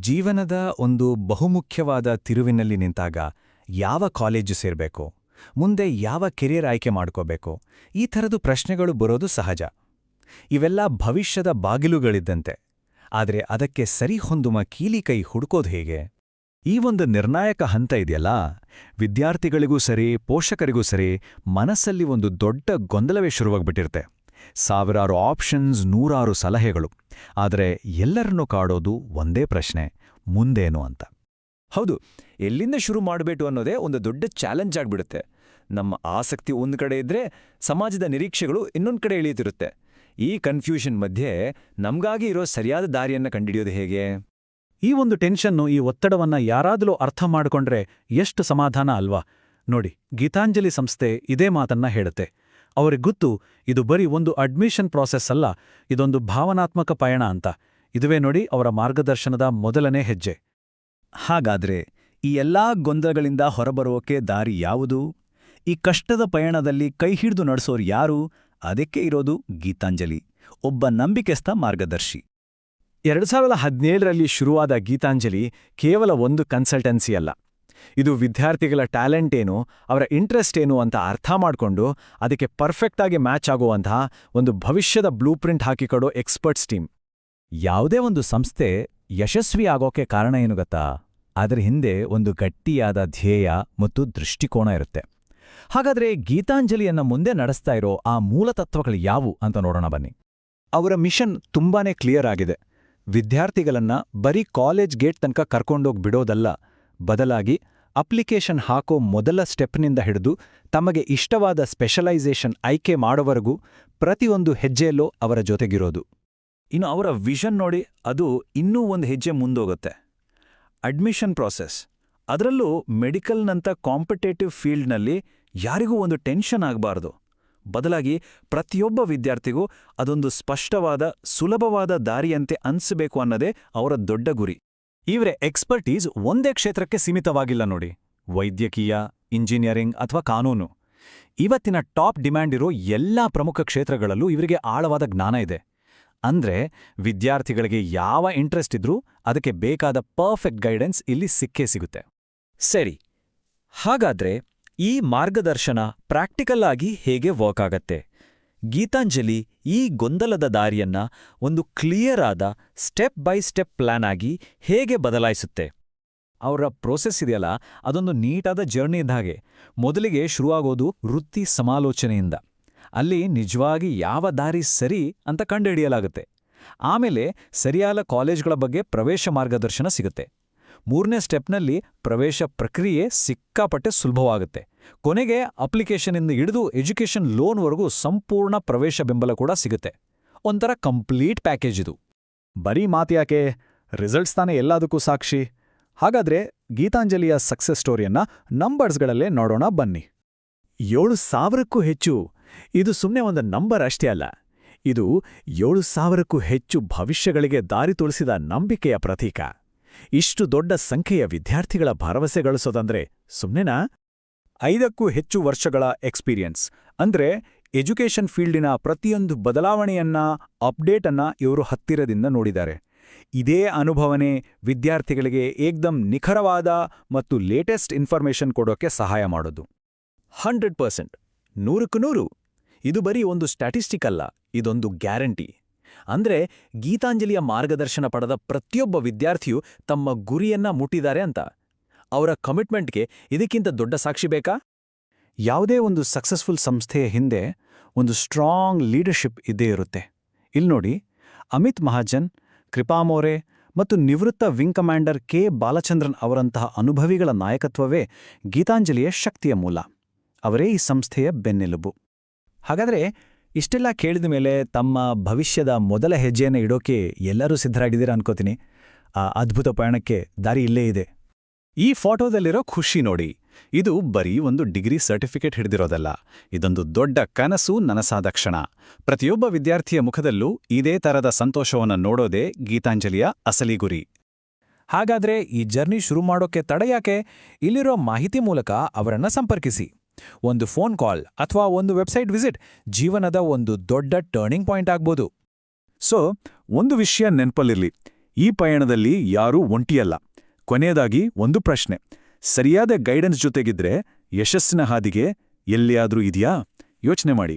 ಜೀವನದ ಒಂದು ಬಹುಮುಖ್ಯವಾದ ತಿರುವಿನಲ್ಲಿ ನಿಂತಾಗ ಯಾವ ಕಾಲೇಜು ಸೇರಬೇಕು, ಮುಂದೆ ಯಾವ ಕೆರಿಯರ್ ಆಯ್ಕೆ ಮಾಡ್ಕೋಬೇಕು, ಈ ಥರದ್ದು ಪ್ರಶ್ನೆಗಳು ಬರೋದು ಸಹಜ. ಇವೆಲ್ಲ ಭವಿಷ್ಯದ ಬಾಗಿಲುಗಳಿದ್ದಂತೆ. ಆದರೆ ಅದಕ್ಕೆ ಸರಿಹೊಂದುವ ಕೀಲಿಕೈ ಹುಡುಕೋದು ಹೇಗೆ? ಈ ಒಂದು ನಿರ್ಣಾಯಕ ಹಂತ ಇದೆಯಲ್ಲ, ವಿದ್ಯಾರ್ಥಿಗಳಿಗೂ ಸರಿ ಪೋಷಕರಿಗೂ ಸರಿ ಮನಸ್ಸಲ್ಲಿ ಒಂದು ದೊಡ್ಡ ಗೊಂದಲವೇ ಶುರುವಾಗ್ಬಿಟ್ಟಿರುತ್ತೆ. ಸಾವಿರಾರು ಆಪ್ಷನ್ಸ್, ನೂರಾರು ಸಲಹೆಗಳು. ಆದರೆ ಎಲ್ಲರನ್ನೂ ಕಾಡೋದು ಒಂದೇ ಪ್ರಶ್ನೆ: ಮುಂದೇನು ಅಂತ. ಹೌದು, ಎಲ್ಲಿಂದ ಶುರು ಮಾಡಬೇಕು ಅನ್ನೋದೇ ಒಂದು ದೊಡ್ಡ ಚಾಲೆಂಜ್ ಆಗ್ಬಿಡುತ್ತೆ. ನಮ್ಮ ಆಸಕ್ತಿ ಒಂದು ಕಡೆ ಇದ್ರೆ, ಸಮಾಜದ ನಿರೀಕ್ಷೆಗಳು ಇನ್ನೊಂದು ಕಡೆ ಇಳಿಯುತ್ತಿರುತ್ತೆ. ಈ ಕನ್ಫ್ಯೂಷನ್ ಮಧ್ಯೆ ನಮ್ಗಾಗಿ ಇರೋ ಸರಿಯಾದ ದಾರಿಯನ್ನ ಕಂಡುಹಿಡಿಯೋದು ಹೇಗೆ? ಈ ಒಂದು ಟೆನ್ಷನ್ನು, ಈ ಒತ್ತಡವನ್ನ ಯಾರಾದರೂ ಅರ್ಥ ಮಾಡಿಕೊಂಡ್ರೆ ಎಷ್ಟು ಸಮಾಧಾನ ಅಲ್ವಾ? ನೋಡಿ, ಗೀತಾಂಜಲಿ ಸಂಸ್ಥೆ ಇದೇ ಮಾತನ್ನ ಹೇಳುತ್ತೆ. ಅವರಿಗೆ ಗೊತ್ತು, ಇದು ಬರೀ ಒಂದು ಅಡ್ಮಿಷನ್ ಪ್ರಾಸೆಸ್ ಅಲ್ಲ, ಇದೊಂದು ಭಾವನಾತ್ಮಕ ಪಯಣ ಅಂತ. ಇದುವೇ ನೋಡಿ ಅವರ ಮಾರ್ಗದರ್ಶನದ ಮೊದಲನೇ ಹೆಜ್ಜೆ. ಹಾಗಾದ್ರೆ ಈ ಎಲ್ಲಾ ಗೊಂದಲಗಳಿಂದ ಹೊರಬರೋಕೆ ದಾರಿ ಯಾವುದು? ಈ ಕಷ್ಟದ ಪಯಣದಲ್ಲಿ ಕೈ ಹಿಡಿದು ನಡೆಸೋರು ಯಾರು? ಅದಕ್ಕೆ ಇರೋದು ಗೀತಾಂಜಲಿ, ಒಬ್ಬ ನಂಬಿಕೆಸ್ಥ ಮಾರ್ಗದರ್ಶಿ. 2017ರಲ್ಲಿ ಶುರುವಾದ ಗೀತಾಂಜಲಿ ಕೇವಲ ಒಂದು ಕನ್ಸಲ್ಟೆನ್ಸಿ ಅಲ್ಲ. ಇದು ವಿದ್ಯಾರ್ಥಿಗಳ ಟ್ಯಾಲೆಂಟ್ ಏನು, ಅವರ ಇಂಟ್ರೆಸ್ಟ್ ಏನು ಅಂತ ಅರ್ಥ ಮಾಡಿಕೊಂಡು ಅದಕ್ಕೆ ಪರ್ಫೆಕ್ಟಾಗಿ ಮ್ಯಾಚ್ ಆಗುವಂತಹ ಒಂದು ಭವಿಷ್ಯದ ಬ್ಲೂಪ್ರಿಂಟ್ ಹಾಕಿಕೊಡೋ ಎಕ್ಸ್ಪರ್ಟ್ಸ್ ಟೀಮ್. ಯಾವುದೇ ಒಂದು ಸಂಸ್ಥೆ ಯಶಸ್ವಿ ಆಗೋಕೆ ಕಾರಣ ಏನು ಗೊತ್ತಾ? ಅದರ ಹಿಂದೆ ಒಂದು ಗಟ್ಟಿಯಾದ ಧ್ಯೇಯ ಮತ್ತು ದೃಷ್ಟಿಕೋನ ಇರುತ್ತೆ. ಹಾಗಾದ್ರೆ ಗೀತಾಂಜಲಿಯನ್ನ ಮುಂದೆ ನಡೆಸ್ತಾ ಇರೋ ಆ ಮೂಲತತ್ವಗಳು ಯಾವು ಅಂತ ನೋಡೋಣ ಬನ್ನಿ. ಅವರ ಮಿಷನ್ ತುಂಬಾನೇ ಕ್ಲಿಯರ್ ಆಗಿದೆ. ವಿದ್ಯಾರ್ಥಿಗಳನ್ನ ಬರೀ ಕಾಲೇಜ್ ಗೇಟ್ ತನಕ ಕರ್ಕೊಂಡೋಗಿ ಬಿಡೋದಲ್ಲ, ಬದಲಾಗಿ ಅಪ್ಲಿಕೇಶನ್ ಹಾಕೋ ಮೊದಲ ಸ್ಟೆಪ್ನಿಂದ ಹಿಡಿದು ತಮಗೆ ಇಷ್ಟವಾದ ಸ್ಪೆಷಲೈಸೇಷನ್ ಆಯ್ಕೆ ಮಾಡೋವರೆಗೂ ಪ್ರತಿಯೊಂದು ಹೆಜ್ಜೆಯಲ್ಲೂ ಅವರ ಜೊತೆಗಿರೋದು. ಇನ್ನು ಅವರ ವಿಷನ್ ನೋಡಿ, ಅದು ಇನ್ನೂ ಒಂದು ಹೆಜ್ಜೆ ಮುಂದೋಗುತ್ತೆ. ಅಡ್ಮಿಷನ್ ಪ್ರಾಸೆಸ್, ಅದರಲ್ಲೂ ಮೆಡಿಕಲ್ನಂಥ ಕಾಂಪಿಟೇಟಿವ್ ಫೀಲ್ಡ್ನಲ್ಲಿ ಯಾರಿಗೂ ಒಂದು ಟೆನ್ಷನ್ ಆಗಬಾರ್ದು. ಬದಲಾಗಿ ಪ್ರತಿಯೊಬ್ಬ ವಿದ್ಯಾರ್ಥಿಗೂ ಅದೊಂದು ಸ್ಪಷ್ಟವಾದ, ಸುಲಭವಾದ ದಾರಿಯಂತೆ ಅನ್ಸಬೇಕು ಅನ್ನೋದೇ ಅವರ ದೊಡ್ಡ ಗುರಿ. ಇವರ ಎಕ್ಸ್ಪರ್ಟೀಸ್ ಒಂದೇ ಕ್ಷೇತ್ರಕ್ಕೆ ಸೀಮಿತವಾಗಿಲ್ಲ ನೋಡಿ. ವೈದ್ಯಕೀಯ, ಇಂಜಿನಿಯರಿಂಗ್ ಅಥವಾ ಕಾನೂನು, ಇವತ್ತಿನ ಟಾಪ್ ಡಿಮ್ಯಾಂಡ್ ಇರೋ ಎಲ್ಲಾ ಪ್ರಮುಖ ಕ್ಷೇತ್ರಗಳಲ್ಲೂ ಇವರಿಗೆ ಆಳವಾದ ಜ್ಞಾನ ಇದೆ. ಅಂದ್ರೆ ವಿದ್ಯಾರ್ಥಿಗಳಿಗೆ ಯಾವ ಇಂಟ್ರೆಸ್ಟ್ ಇದ್ರೂ ಅದಕ್ಕೆ ಬೇಕಾದ ಪರ್ಫೆಕ್ಟ್ ಗೈಡೆನ್ಸ್ ಇಲ್ಲಿ ಸಿಕ್ಕೇ ಸಿಗುತ್ತೆ. ಸರಿ, ಹಾಗಾದ್ರೆ ಈ ಮಾರ್ಗದರ್ಶನ ಪ್ರಾಕ್ಟಿಕಲ್ ಆಗಿ ಹೇಗೆ ವರ್ಕ್ ಆಗತ್ತೆ? ಗೀತಾಂಜಲಿ ಈ ಗೊಂದಲದ ದಾರಿಯನ್ನ ಒಂದು ಕ್ಲಿಯರ್ ಆದ ಸ್ಟೆಪ್ ಬೈ ಸ್ಟೆಪ್ ಪ್ಲಾನ್ ಆಗಿ ಹೇಗೆ ಬದಲಾಯಿಸುತ್ತೆ? ಅವರ ಪ್ರೋಸೆಸ್ ಇದೆಯಲ್ಲ, ಅದೊಂದು ನೀಟಾದ ಜರ್ನಿ ಇದ್ದ ಹಾಗೆ. ಮೊದಲಿಗೆ ಶುರುವಾಗೋದು ವೃತ್ತಿ ಸಮಾಲೋಚನೆಯಿಂದ. ಅಲ್ಲಿ ನಿಜವಾಗಿ ಯಾವ ದಾರಿ ಸರಿ ಅಂತ ಕಂಡುಹಿಡಿಯಲಾಗುತ್ತೆ. ಆಮೇಲೆ ಸರಿಯಾದ ಕಾಲೇಜ್ಗಳ ಬಗ್ಗೆ ಪ್ರವೇಶ ಮಾರ್ಗದರ್ಶನ ಸಿಗುತ್ತೆ. 3ನೇ ಸ್ಟೆಪ್ನಲ್ಲಿ ಪ್ರವೇಶ ಪ್ರಕ್ರಿಯೆ ಸಿಕ್ಕಾಪಟ್ಟೆ ಸುಲಭವಾಗುತ್ತೆ. ಕೊನೆಗೆ ಅಪ್ಲಿಕೇಶನ್ನಿಂದ ಹಿಡಿದು ಎಜುಕೇಷನ್ ಲೋನ್ವರೆಗೂ ಸಂಪೂರ್ಣ ಪ್ರವೇಶ ಬೆಂಬಲ ಕೂಡ ಸಿಗುತ್ತೆ. ಒಂಥರ ಕಂಪ್ಲೀಟ್ ಪ್ಯಾಕೇಜ್ ಇದು. ಬರೀ ಮಾತ್ಯಾಕೆ, ರಿಸಲ್ಟ್ಸ್ ತಾನೇ ಎಲ್ಲದಕ್ಕೂ ಸಾಕ್ಷಿ. ಹಾಗಾದ್ರೆ ಗೀತಾಂಜಲಿಯ ಸಕ್ಸಸ್ ಸ್ಟೋರಿಯನ್ನ ನಂಬರ್ಸ್ಗಳಲ್ಲೇ ನೋಡೋಣ ಬನ್ನಿ. 7,000ಕ್ಕೂ ಹೆಚ್ಚು. ಇದು ಸುಮ್ಮನೆ ಒಂದು ನಂಬರ್ ಅಷ್ಟೇ ಅಲ್ಲ, ಇದು 7,000ಕ್ಕೂ ಹೆಚ್ಚು ಭವಿಷ್ಯಗಳಿಗೆ ದಾರಿ ತೋರಿಸಿದ ನಂಬಿಕೆಯ ಪ್ರತೀಕ. ಇಷ್ಟು ದೊಡ್ಡ ಸಂಖ್ಯೆಯ ವಿದ್ಯಾರ್ಥಿಗಳ ಭರವಸೆ ಗಳಿಸೋದಂದ್ರೆ ಸುಮ್ನೆನಾ? 5ಕ್ಕೂ ಹೆಚ್ಚು ವರ್ಷಗಳ ಎಕ್ಸ್ಪೀರಿಯನ್ಸ್. ಅಂದ್ರೆ ಎಜುಕೇಷನ್ ಫೀಲ್ಡಿನ ಪ್ರತಿಯೊಂದು ಬದಲಾವಣೆಯನ್ನ, ಅಪ್ಡೇಟನ್ನ ಇವರು ಹತ್ತಿರದಿಂದ ನೋಡಿದ್ದಾರೆ. ಇದೇ ಅನುಭವನೇ ವಿದ್ಯಾರ್ಥಿಗಳಿಗೆ ಏಕ್ದಮ್ ನಿಖರವಾದ ಮತ್ತು ಲೇಟೆಸ್ಟ್ ಇನ್ಫಾರ್ಮೇಷನ್ ಕೊಡೋಕೆ ಸಹಾಯ ಮಾಡೋದು. 100%, 100ಕ್ಕೂ 100. ಇದು ಬರೀ ಒಂದು ಸ್ಟ್ಯಾಟಿಸ್ಟಿಕ್ ಅಲ್ಲ, ಇದೊಂದು ಗ್ಯಾರಂಟಿ. ಅಂದ್ರೆ ಗೀತಾಂಜಲಿಯ ಮಾರ್ಗದರ್ಶನ ಪಡೆದ ಪ್ರತಿಯೊಬ್ಬ ವಿದ್ಯಾರ್ಥಿಯೂ ತಮ್ಮ ಗುರಿಯನ್ನ ಮುಟ್ಟಿದ್ದಾರೆ ಅಂತ. ಅವರ ಕಮಿಟ್ಮೆಂಟ್ಗೆ ಇದಕ್ಕಿಂತ ದೊಡ್ಡ ಸಾಕ್ಷಿ ಬೇಕಾ? ಯಾವುದೇ ಒಂದು ಸಕ್ಸಸ್ಫುಲ್ ಸಂಸ್ಥೆಯ ಹಿಂದೆ ಒಂದು ಸ್ಟ್ರಾಂಗ್ ಲೀಡರ್ಶಿಪ್ ಇದ್ದೇ ಇರುತ್ತೆ. ಇಲ್ನೋಡಿ, ಅಮಿತ್ ಮಹಾಜನ್, ಕೃಪಾ ಮೋರೆ ಮತ್ತು ನಿವೃತ್ತ ವಿಂಗ್ ಕಮಾಂಡರ್ ಕೆ ಬಾಲಚಂದ್ರನ್ ಅವರಂತಹ ಅನುಭವಿಗಳ ನಾಯಕತ್ವವೇ ಗೀತಾಂಜಲಿಯ ಶಕ್ತಿಯ ಮೂಲ. ಅವರೇ ಈ ಸಂಸ್ಥೆಯ ಬೆನ್ನೆಲುಬು. ಹಾಗಾದ್ರೆ ಇಷ್ಟೆಲ್ಲ ಕೇಳಿದ ಮೇಲೆ ತಮ್ಮ ಭವಿಷ್ಯದ ಮೊದಲ ಹೆಜ್ಜೆಯನ್ನು ಇಡೋಕೆ ಎಲ್ಲರೂ ಸಿದ್ಧರಾಗಿದ್ದೀರಾ ಅನ್ಕೋತೀನಿ. ಆ ಅದ್ಭುತ ಪಯಣಕ್ಕೆ ದಾರಿ ಇಲ್ಲೇ ಇದೆ. ಈ ಫೋಟೋದಲ್ಲಿರೋ ಖುಷಿ ನೋಡಿ, ಇದು ಬರೀ ಒಂದು ಡಿಗ್ರಿ ಸರ್ಟಿಫಿಕೇಟ್ ಹಿಡಿದಿರೋದಲ್ಲ, ಇದೊಂದು ದೊಡ್ಡ ಕನಸು ನನಸಾದ ಕ್ಷಣ. ಪ್ರತಿಯೊಬ್ಬ ವಿದ್ಯಾರ್ಥಿಯ ಮುಖದಲ್ಲೂ ಇದೇ ತರದ ಸಂತೋಷವನ್ನು ನೋಡೋದೇ ಗೀತಾಂಜಲಿಯ ಅಸಲಿ ಗುರಿ. ಹಾಗಾದ್ರೆ ಈ ಜರ್ನಿ ಶುರು ಮಾಡೋಕೆ ತಡೆಯಾಕೆ? ಇಲ್ಲಿರೋ ಮಾಹಿತಿ ಮೂಲಕ ಅವರನ್ನ ಸಂಪರ್ಕಿಸಿ. ಒಂದು ಫೋನ್ ಕಾಲ್ ಅಥವಾ ಒಂದು ವೆಬ್ಸೈಟ್ ವಿಸಿಟ್ ಜೀವನದ ಒಂದು ದೊಡ್ಡ ಟರ್ನಿಂಗ್ ಪಾಯಿಂಟ್ ಆಗ್ಬೋದು. ಸೊ ಒಂದು ವಿಷಯ ನೆನ್ಪಲ್ಲಿರ್ಲಿ, ಈ ಪಯಣದಲ್ಲಿ ಯಾರೂ ಒಂಟಿಯಲ್ಲ. ಕೊನೆಯದಾಗಿ ಒಂದು ಪ್ರಶ್ನೆ: ಸರಿಯಾದ ಗೈಡೆನ್ಸ್ ಜೊತೆಗಿದ್ರೆ ಯಶಸ್ಸಿನ ಹಾದಿಗೆ ಎಲ್ಲಿಯಾದ್ರೂ ಇದೆಯಾ? ಯೋಚನೆ ಮಾಡಿ.